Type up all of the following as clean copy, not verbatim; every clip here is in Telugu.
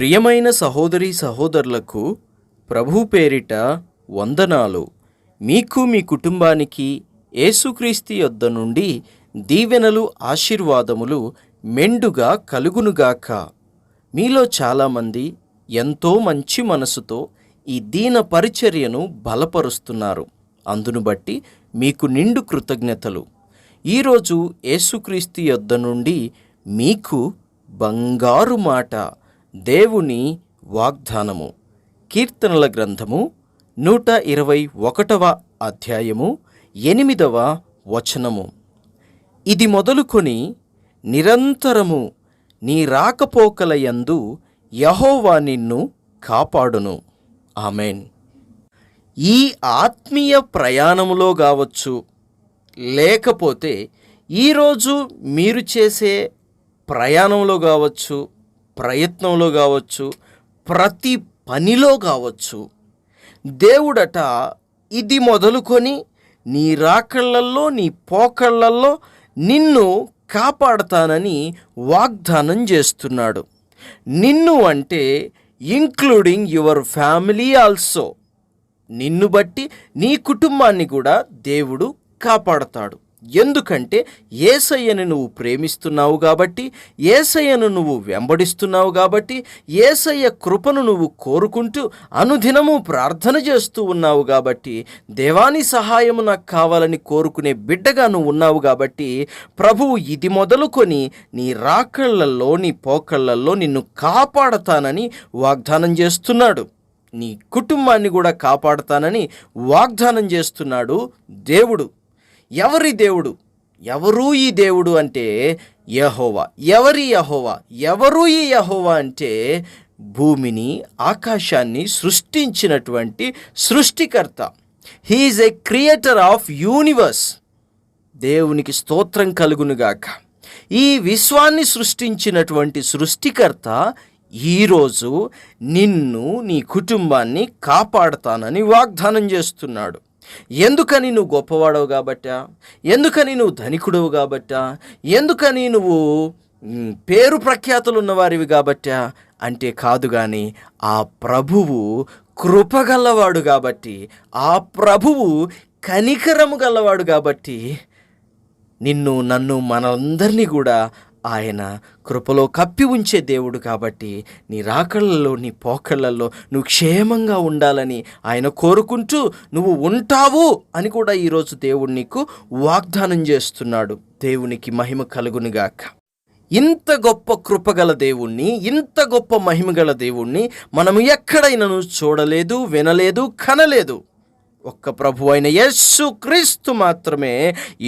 ప్రియమైన సహోదరీ సహోదరులకు ప్రభు పేరిట వందనాలు. మీకు మీ కుటుంబానికి యేసుక్రీస్తు యొద్ద నుండి దీవెనలు ఆశీర్వాదములు మెండుగా కలుగునుగాక. మీలో చాలామంది ఎంతో మంచి మనసుతో ఈ దీన పరిచర్యను బలపరుస్తున్నారు. అందును బట్టి మీకు నిండు కృతజ్ఞతలు. ఈరోజు యేసుక్రీస్తు యొద్ద నుండి మీకు బంగారు మాట, దేవుని వాగ్దానము. కీర్తనల గ్రంథము 121వ అధ్యాయము 8వ వచనము. ఇది మొదలుకొని నిరంతరము నీ రాకపోకల యందు యెహోవా నిన్ను కాపాడును. ఆమేన్. ఈ ఆత్మీయ ప్రయాణములో కావచ్చు, లేకపోతే ఈరోజు మీరు చేసే ప్రయాణంలో కావచ్చు, ప్రయత్నంలో కావచ్చు, ప్రతి పనిలో కావచ్చు, దేవుడట ఇది మొదలుకొని నీ రాకళ్ళల్లో నీ పోకళ్ళల్లో నిన్ను కాపాడతానని వాగ్దానం చేస్తున్నాడు. నిన్ను అంటే ఇంక్లూడింగ్ యువర్ ఫ్యామిలీ ఆల్సో. నిన్ను బట్టి నీ కుటుంబాన్ని కూడా దేవుడు కాపాడతాడు. ఎందుకంటే యేసయ్యను నువ్వు ప్రేమిస్తున్నావు కాబట్టి, యేసయ్యను నువ్వు వెంబడిస్తున్నావు కాబట్టి, యేసయ్య కృపను నువ్వు కోరుకుంటూ అనుదినము ప్రార్థన చేస్తూ ఉన్నావు కాబట్టి, దేవాని సహాయము నాకు కావాలని కోరుకునే బిడ్డగా నువ్వు ఉన్నావు కాబట్టి, ప్రభువు ఇది మొదలుకొని నీ రాకళ్ళల్లో నీ పోకళ్ళల్లో నిన్ను కాపాడతానని వాగ్దానం చేస్తున్నాడు. నీ కుటుంబాన్ని కూడా కాపాడతానని వాగ్దానం చేస్తున్నాడు దేవుడు. ఎవరి దేవుడు? ఎవరు ఈ దేవుడు అంటే యెహోవా. ఎవరి యెహోవా? ఎవరు ఈ యెహోవా అంటే భూమిని ఆకాశాన్ని సృష్టించినటువంటి సృష్టికర్త. He is a creator of universe. దేవునికి స్తోత్రం కలుగునుగాక. ఈ విశ్వాన్ని సృష్టించినటువంటి సృష్టికర్త ఈరోజు నిన్ను నీ కుటుంబాన్ని కాపాడతానని వాగ్దానం చేస్తున్నాడు. ఎందుకని నువ్వు గొప్పవాడవు కాబట్టా? ఎందుకని నువ్వు ధనికుడవు కాబట్టా? ఎందుకని నువ్వు పేరు ప్రఖ్యాతులు ఉన్నవారివి కాబట్టా అంటే కాదు, కానీ ఆ ప్రభువు కృపగలవాడు కాబట్టి, ఆ ప్రభువు కనికరము గలవాడు కాబట్టి నిన్ను నన్ను మనందరినీ కూడా ఆయన కృపలో కప్పి ఉంచే దేవుడు కాబట్టి, నీ రాకళ్ళలో నీ పోకళ్ళల్లో నువ్వు క్షేమంగా ఉండాలని ఆయన కోరుకుంటూ నువ్వు ఉంటావు అని కూడా ఈరోజు దేవుడు నీకు వాగ్దానం చేస్తున్నాడు. దేవునికి మహిమ కలుగునుగాక. ఇంత గొప్ప కృపగల దేవుణ్ణి, ఇంత గొప్ప మహిమగల దేవుణ్ణి మనము ఎక్కడైనా చూడలేదు, వినలేదు, కనలేదు. ఒక్క ప్రభు అయిన యేసుక్రీస్తు మాత్రమే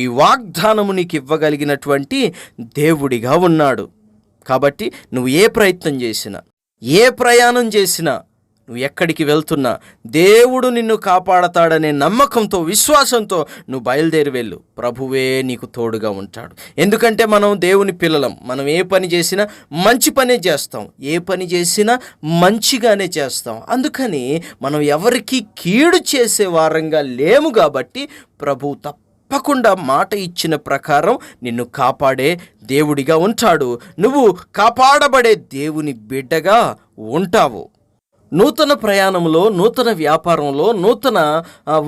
ఈ వాగ్దానము నీకు ఇవ్వగలిగినటువంటి దేవుడిగా ఉన్నాడు. కాబట్టి నువ్వు ఏ ప్రయత్నం చేసినా, ఏ ప్రయాణం చేసినా, నువ్వు ఎక్కడికి వెళ్తున్నా దేవుడు నిన్ను కాపాడతాడనే నమ్మకంతో, విశ్వాసంతో నువ్వు బయలుదేరి వెళ్ళు. ప్రభువే నీకు తోడుగా ఉంటాడు. ఎందుకంటే మనం దేవుని పిల్లలం. మనం ఏ పని చేసినా మంచి పనే చేస్తాం, ఏ పని చేసినా మంచిగానే చేస్తాం. అందుకని మనం ఎవరికి కీడు చేసే వారంగా లేము కాబట్టి ప్రభు తప్పకుండా మాట ఇచ్చిన ప్రకారం నిన్ను కాపాడే దేవుడిగా ఉంటాడు. నువ్వు కాపాడబడే దేవుని బిడ్డగా ఉంటావు. నూతన ప్రయాణంలో, నూతన వ్యాపారంలో, నూతన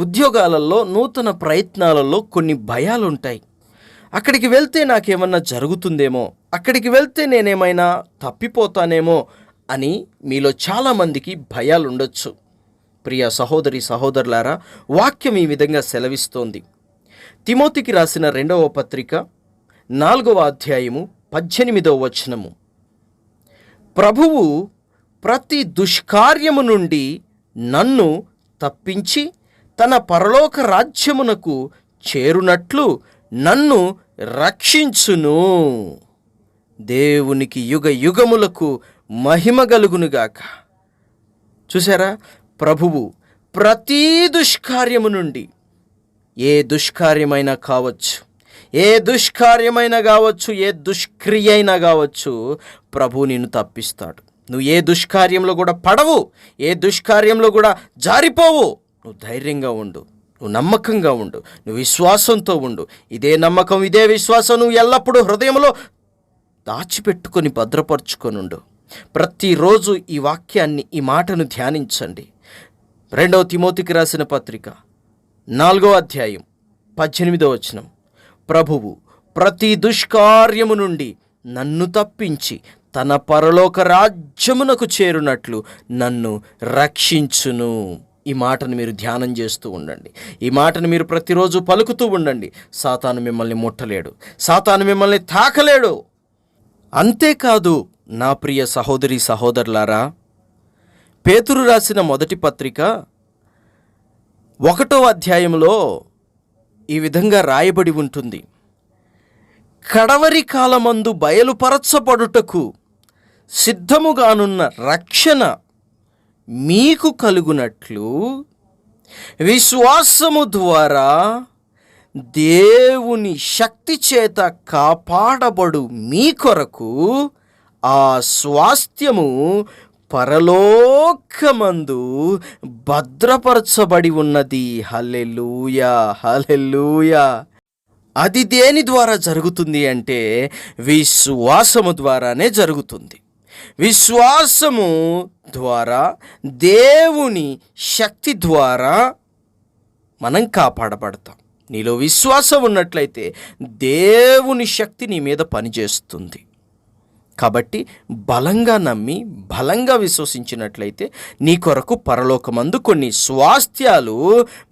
ఉద్యోగాలలో, నూతన ప్రయత్నాలలో కొన్ని భయాలు ఉంటాయి. అక్కడికి వెళ్తే నాకేమన్నా జరుగుతుందేమో, అక్కడికి వెళ్తే నేనేమైనా తప్పిపోతానేమో అని మీలో చాలామందికి భయాలు ఉండొచ్చు. ప్రియ సహోదరి సహోదరులారా, వాక్యం ఈ విధంగా సెలవిస్తోంది. తిమోతికి రాసిన 2వ పత్రిక 4వ అధ్యాయము 18వ వచనము. ప్రభువు ప్రతి దుష్కార్యము నుండి నన్ను తప్పించి తన పరలోక రాజ్యమునకు చేరునట్లు నన్ను రక్షించును. దేవునికి యుగ యుగములకు మహిమ కలుగునుగాక. చూసారా, ప్రభువు ప్రతి దుష్కార్యము నుండి, ఏ దుష్కార్యమైనా కావచ్చు, ఏ దుష్కార్యమైనా కావచ్చు, ఏ దుష్క్రియ అయినా కావచ్చు, ప్రభు నిన్ను తప్పిస్తాడు. నువ్వు ఏ దుష్కార్యంలో కూడా పడవు, ఏ దుష్కార్యంలో కూడా జారిపోవు. నువ్వు ధైర్యంగా ఉండు, నువ్వు నమ్మకంగా ఉండు, నువ్వు విశ్వాసంతో ఉండు. ఇదే నమ్మకం, ఇదే విశ్వాసం నువ్వు ఎల్లప్పుడూ హృదయంలో దాచిపెట్టుకొని భద్రపరుచుకొనుండు. ప్రతిరోజు ఈ వాక్యాన్ని, ఈ మాటను ధ్యానించండి. 2 తిమోతికి రాసిన పత్రిక 4వ అధ్యాయం 18వ వచనం, ప్రభువు ప్రతి దుష్కార్యము నుండి నన్ను తప్పించి తన పరలోక రాజ్యమునకు చేరునట్లు నన్ను రక్షించును. ఈ మాటను మీరు ధ్యానం చేస్తూ ఉండండి. ఈ మాటను మీరు ప్రతిరోజు పలుకుతూ ఉండండి. సాతాను మిమ్మల్ని ముట్టలేడు, సాతాను మిమ్మల్ని తాకలేడు. అంతేకాదు నా ప్రియ సహోదరి సహోదరులారా, పేతురు రాసిన మొదటి పత్రిక 1వ అధ్యాయంలో ఈ విధంగా రాయబడి ఉంటుంది, కడవరి కాలమందు బయలుపరచబడుటకు సిద్ధముగానున్న రక్షణ మీకు కలుగునట్లు విశ్వాసము ద్వారా దేవుని శక్తి చేత కాపాడబడు మీ కొరకు ఆ స్వాస్థ్యము పరలోకమందు భద్రపరచబడి ఉన్నది. హల్లెలూయా, హల్లెలూయా. అది దేని ద్వారా జరుగుతుంది అంటే విశ్వాసము ద్వారానే జరుగుతుంది. విశ్వాసము ద్వారా, దేవుని శక్తి ద్వారా మనం కాపాడబడతాం. నీలో విశ్వాసం ఉన్నట్లయితే దేవుని శక్తి నీ మీద పనిచేస్తుంది. కాబట్టి బలంగా నమ్మి, బలంగా విశ్వసించినట్లయితే నీ కొరకు పరలోకమందు కొన్ని స్వాస్థ్యాలు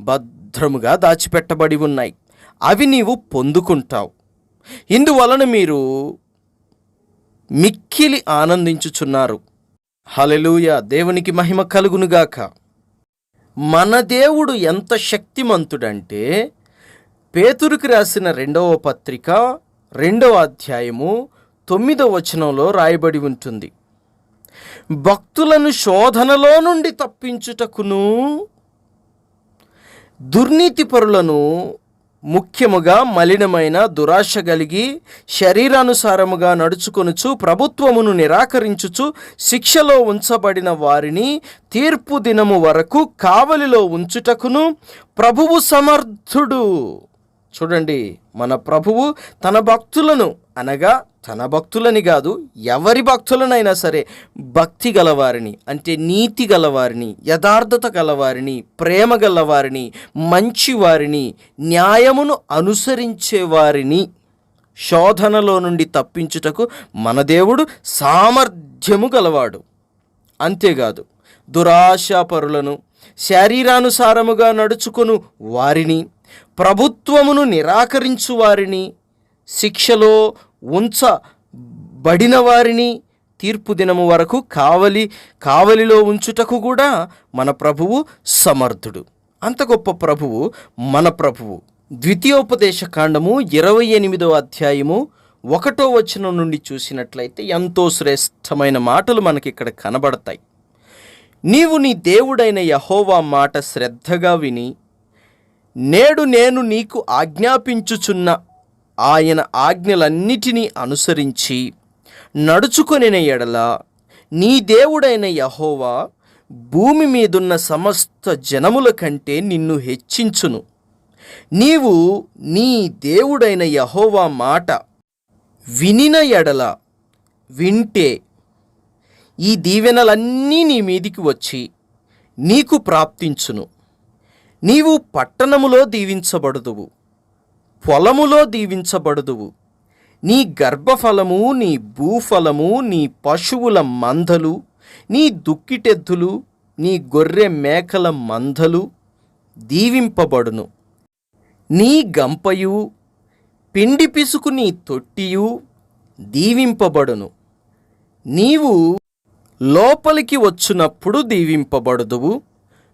భద్రముగా దాచిపెట్టబడి ఉన్నాయి. అవి నీవు పొందుకుంటావు. ఇందువలన మీరు మిక్కిలి ఆనందించుచున్నారు. హల్లెలూయా, దేవునికి మహిమ కలుగునుగాక. మన దేవుడు ఎంత శక్తిమంతుడంటే, పేతురుకి రాసిన 2వ పత్రిక 2వ అధ్యాయము 9వ వచనంలో రాయబడి ఉంటుంది, భక్తులను శోధనలో నుండి తప్పించుటకును దుర్నీతిపరులను, ముఖ్యముగా మలినమైన దురాశ కలిగి శరీరానుసారముగా నడుచుకొనుచు ప్రభుత్వమును నిరాకరించుచు శిక్షలో ఉంచబడిన వారిని తీర్పు దినము వరకు కావలిలో ఉంచుటకును ప్రభువు సమర్థుడు. చూడండి, మన ప్రభువు తన భక్తులను, అనగా తన భక్తులని కాదు, ఎవరి భక్తులనైనా సరే, భక్తి గలవారిని అంటే నీతి గలవారిని, యథార్థత గలవారిని, ప్రేమ గలవారిని, మంచివారిని, న్యాయమును అనుసరించేవారిని శోధనలో నుండి తప్పించుటకు మన దేవుడు సామర్థ్యము గలవాడు. అంతేకాదు, దురాశాపరులను, శరీరానుసారముగా నడుచుకొను వారిని, ప్రభుత్వమును నిరాకరించు వారిని, శిక్షలో ఉంచబడిన వారిని తీర్పు దినము వరకు కావలిలో ఉంచుటకు కూడా మన ప్రభువు సమర్థుడు. అంత గొప్ప ప్రభువు మన ప్రభువు. ద్వితీయోపదేశ కాండము 28వ అధ్యాయము 1వ వచనం నుండి చూసినట్లయితే ఎంతో శ్రేష్టమైన మాటలు మనకి ఇక్కడ కనబడతాయి. నీవు నీ దేవుడైన యెహోవా మాట శ్రద్ధగా విని నేడు నేను నీకు ఆజ్ఞాపించుచున్న ఆయన ఆజ్ఞలన్నిటినీ అనుసరించి నడుచుకొనిన ఎడల నీ దేవుడైన యెహోవా భూమి మీదున్న సమస్త జనముల కంటే నిన్ను హెచ్చించును. నీవు నీ దేవుడైన యెహోవా మాట వినిన ఎడల, వింటే ఈ దీవెనలన్నీ నీ మీదికి వచ్చి నీకు ప్రాప్తించును. నీవు పట్టణములో దీవించబడుదువు, పొలములో దీవించబడుదువు. నీ గర్భఫలము, నీ భూఫలము, నీ పశువుల మందలు, నీ దుక్కిటెద్దులు, నీ గొర్రె మేకల మందలు దీవింపబడును. నీ గంపయు, పిండి పిసుకు నీ తొట్టియు దీవింపబడును. నీవు లోపలికి వచ్చునప్పుడు దీవింపబడుదువు,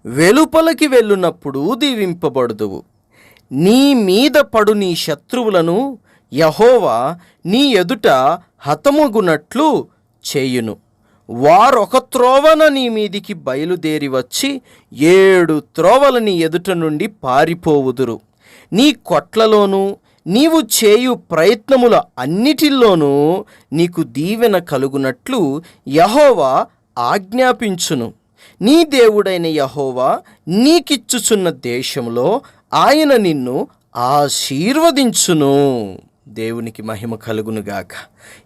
వెలుపలికి వెళ్ళునప్పుడు దీవింపబడుదువు. నీ మీద పడు నీ శత్రువులను యెహోవా నీ ఎదుట హతమగునట్లు చేయును. వారొక త్రోవన నీ మీదికి బయలుదేరి వచ్చి 7 త్రోవల నీ ఎదుట నుండి పారిపోవుదురు. నీ కొట్లలోనూ నీవు చేయు ప్రయత్నముల అన్నిటిల్లోనూ నీకు దీవెన కలుగునట్లు యెహోవా ఆజ్ఞాపించును. నీ దేవుడైన యెహోవా నీకిచ్చుచున్న దేశంలో ఆయన నిన్ను ఆశీర్వదించును. దేవునికి మహిమ కలుగునుగాక.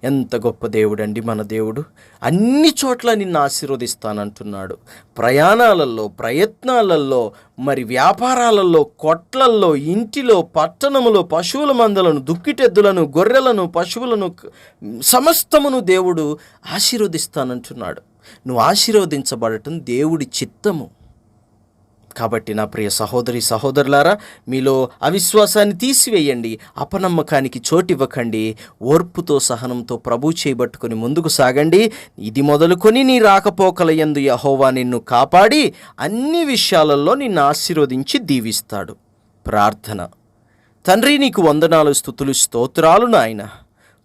ఎంత గొప్ప దేవుడండి మన దేవుడు. అన్ని చోట్ల నిన్ను ఆశీర్వదిస్తానంటున్నాడు. ప్రయాణాలలో, ప్రయత్నాలలో, మరి వ్యాపారాలలో, కొట్లల్లో, ఇంటిలో, పట్టణములో, పశువుల మందలను, దుక్కిటెద్దులను, గొర్రెలను, పశువులను, సమస్తమును దేవుడు ఆశీర్వదిస్తానంటున్నాడు. నువ్వు ఆశీర్వదించబడటం దేవుడి చిత్తము. కాబట్టి నా ప్రియ సహోదరి సహోదరులారా, మీలో అవిశ్వాసాన్ని తీసివేయండి, అపనమ్మకానికి చోటివ్వకండి, ఓర్పుతో సహనంతో ప్రభు చేయబట్టుకొని ముందుకు సాగండి. ఇది మొదలుకొని నీ రాకపోకల యందు యెహోవా నిన్ను కాపాడి అన్ని విషయాలలో నిన్ను ఆశీర్వదించి దీవిస్తాడు. ప్రార్థన. తండ్రి, నీకు వందనాలు, స్తుతులు, స్తోత్రాలు నాయన.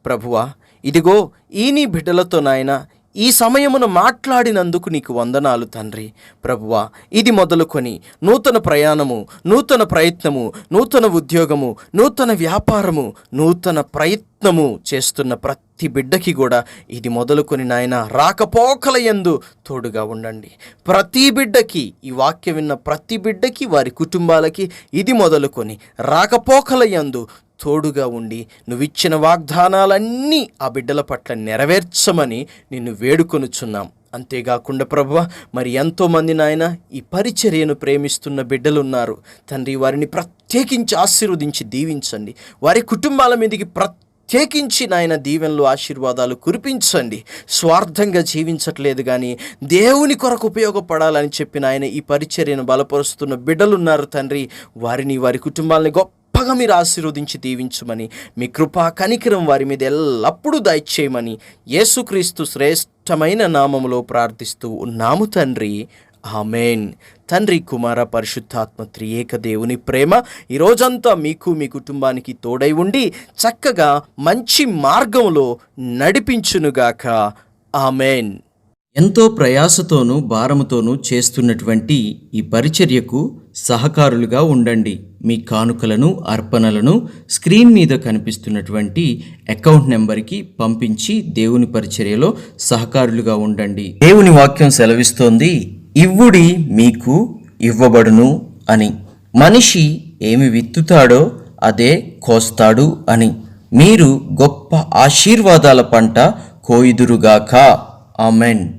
ప్రభువా, ఇదిగో ఈ నీ బిడ్డలతో నాయన ఈ సమయమున మాట్లాడినందుకు నీకు వందనాలు తండ్రి. ప్రభువా, ఇది మొదలుకొని నూతన ప్రయాణము, నూతన ప్రయత్నము, నూతన ఉద్యోగము, నూతన వ్యాపారము, నూతన ప్రయత్నము చేస్తున్న ప్రతి బిడ్డకి కూడా ఇది మొదలుకొని నాయన రాకపోకల యందు తోడుగా ఉండండి. ప్రతి బిడ్డకి, ఈ వాక్యం విన్న ప్రతి బిడ్డకి, వారి కుటుంబాలకి ఇది మొదలుకొని రాకపోకల యందు తోడుగా ఉండి నువ్విచ్చిన వాగ్దానాలన్నీ ఆ బిడ్డల పట్ల నెరవేర్చమని నిన్ను వేడుకొనుచున్నాం. అంతేకాకుండా ప్రభువా, మరి ఎంతోమంది నాయన ఈ పరిచర్యను ప్రేమిస్తున్న బిడ్డలున్నారు తండ్రి. వారిని ప్రత్యేకించి ఆశీర్వదించి దీవించండి. వారి కుటుంబాల మీదకి ప్రత్యేకించి నాయన దీవెనలు, ఆశీర్వాదాలు కురిపించండి. స్వార్థంగా జీవించట్లేదు కానీ దేవుని కొరకు ఉపయోగపడాలని చెప్పిన ఆయన ఈ పరిచర్యను బలపరుస్తున్న బిడ్డలున్నారు తండ్రి. వారిని, వారి కుటుంబాలని గొప్పగా మీరు ఆశీర్వదించి దీవించమని, మీ కృపా కనికరం వారి మీద ఎల్లప్పుడూ దయచేయమని యేసుక్రీస్తు శ్రేష్టమైన నామములో ప్రార్థిస్తూ ఉన్నాము తండ్రి. ఆమేన్. తండ్రి, కుమార, పరిశుద్ధాత్మ త్రియేక దేవుని ప్రేమ ఈ రోజంతా మీకు, మీ కుటుంబానికి తోడై ఉండి చక్కగా మంచి మార్గంలో నడిపించునుగాక. ఆమేన్. ఎంతో ప్రయాసతోనూ భారముతోనూ చేస్తున్నటువంటి ఈ పరిచర్యకు సహకారులుగా ఉండండి. మీ కానుకలను, అర్పణలను స్క్రీన్ మీద కనిపిస్తున్నటువంటి అకౌంట్ నెంబర్కి పంపించి దేవుని పరిచర్యలో సహకారులుగా ఉండండి. దేవుని వాక్యం సెలవిస్తోంది, ఇవ్వుడి మీకు ఇవ్వబడును అని. మనిషి ఏమి విత్తుతాడో అదే కోస్తాడు అని. మీరు గొప్ప ఆశీర్వాదాల పంట కోయుదురుగాక. ఆమెన్.